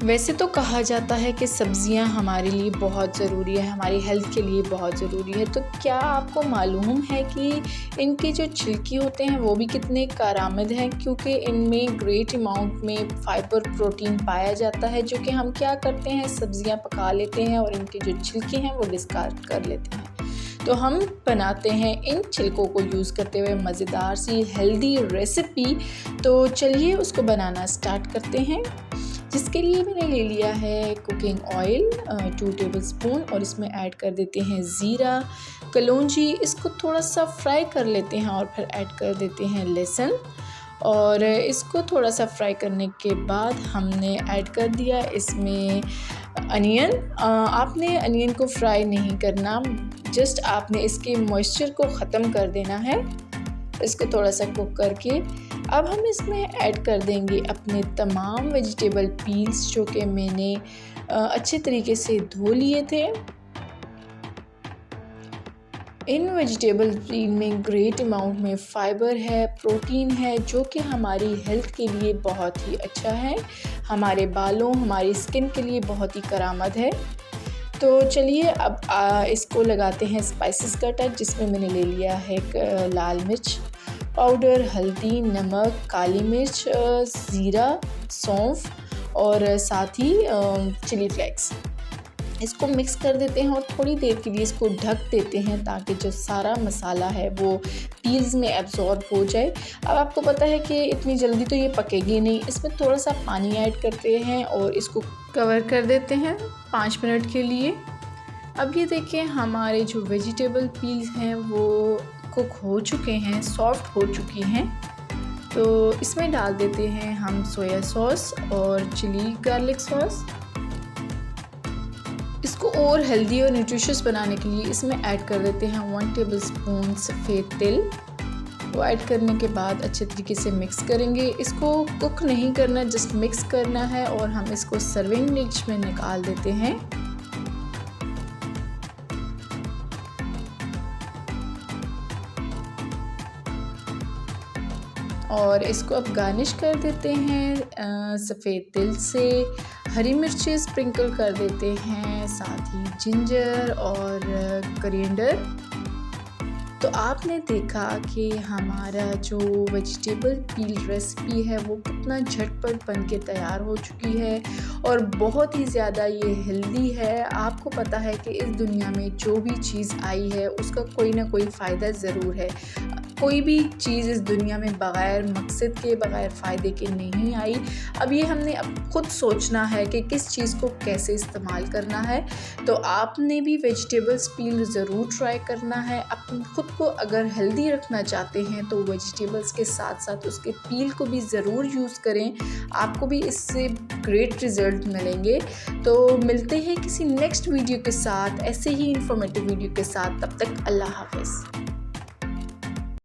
वैसे तो कहा जाता है कि सब्ज़ियां हमारे लिए बहुत ज़रूरी है, हमारी हेल्थ के लिए बहुत ज़रूरी है। तो क्या आपको मालूम है कि इनके जो छिलके होते हैं वो भी कितने कारआमद हैं, क्योंकि इनमें ग्रेट अमाउंट में फाइबर प्रोटीन पाया जाता है, जो कि हम क्या करते हैं, सब्ज़ियां पका लेते हैं और इनके जो छिलके हैं वो डिस्कार्ड कर लेते हैं। तो हम बनाते हैं इन छिलकों को यूज़ करते हुए मज़ेदार सी हेल्दी रेसिपी। तो चलिए उसको बनाना स्टार्ट करते हैं। जिसके लिए मैंने ले लिया है कुकिंग ऑयल 2 टेबलस्पून और इसमें ऐड कर देते हैं ज़ीरा, कलौंजी। इसको थोड़ा सा फ्राई कर लेते हैं और फिर ऐड कर देते हैं लहसुन और इसको थोड़ा सा फ्राई करने के बाद हमने ऐड कर दिया इसमें अनियन। आपने अनियन को फ्राई नहीं करना, जस्ट आपने इसके मॉइस्चर को ख़त्म कर देना है। इसको थोड़ा सा कुक करके अब हम इसमें ऐड कर देंगे अपने तमाम वेजिटेबल पील्स, जो कि मैंने अच्छे तरीके से धो लिए थे। इन वेजिटेबल पील में ग्रेट अमाउंट में फ़ाइबर है, प्रोटीन है, जो कि हमारी हेल्थ के लिए बहुत ही अच्छा है, हमारे बालों, हमारी स्किन के लिए बहुत ही करामद है। तो चलिए अब इसको लगाते हैं स्पाइसेस का टच, जिसमें मैंने ले लिया है लाल मिर्च पाउडर, हल्दी, नमक, काली मिर्च, ज़ीरा, सौंफ और साथ ही चिली फ्लेक्स। इसको मिक्स कर देते हैं और थोड़ी देर के लिए इसको ढक देते हैं ताकि जो सारा मसाला है वो पील्स में एब्जॉर्ब हो जाए। अब आपको पता है कि इतनी जल्दी तो ये पकेगी नहीं, इसमें थोड़ा सा पानी ऐड करते हैं और इसको कवर कर देते हैं 5 मिनट के लिए। अब ये देखें हमारे जो वेजिटेबल पील्स हैं वो कुक हो चुके हैं, सॉफ्ट हो चुकी हैं। तो इसमें डाल देते हैं हम सोया सॉस और चिली गार्लिक सॉस। इसको और हेल्दी और न्यूट्रिशियस बनाने के लिए इसमें ऐड कर देते हैं 1 टेबलस्पून सफ़ेद तिल। वो ऐड करने के बाद अच्छे तरीके से मिक्स करेंगे। इसको कुक नहीं करना, जस्ट मिक्स करना है और हम इसको सर्विंग डिश में निकाल देते हैं। और इसको अब गार्निश कर देते हैं सफ़ेद तिल से, हरी मिर्ची स्प्रिंकल कर देते हैं, साथ ही जिंजर और कोरिएंडर। तो आपने देखा कि हमारा जो वेजिटेबल पील रेसिपी है वो कितना झटपट बन के तैयार हो चुकी है और बहुत ही ज़्यादा ये हेल्दी है। आपको पता है कि इस दुनिया में जो भी चीज़ आई है उसका कोई ना कोई फ़ायदा ज़रूर है। कोई भी चीज़ इस दुनिया में बग़ैर मकसद के, बग़ैर फ़ायदे के नहीं आई। अब ये हमने अब खुद सोचना है कि किस चीज़ को कैसे इस्तेमाल करना है। तो आपने भी वेजिटेबल्स पील ज़रूर ट्राई करना है। अपने खुद को अगर हेल्दी रखना चाहते हैं तो वेजिटेबल्स के साथ साथ उसके पील को भी ज़रूर यूज़ करें, आपको भी इससे ग्रेट रिज़ल्ट मिलेंगे। तो मिलते हैं किसी नेक्स्ट वीडियो के साथ, ऐसे ही इंफॉर्मेटिव वीडियो के साथ। तब तक अल्लाह हाफ़िज़।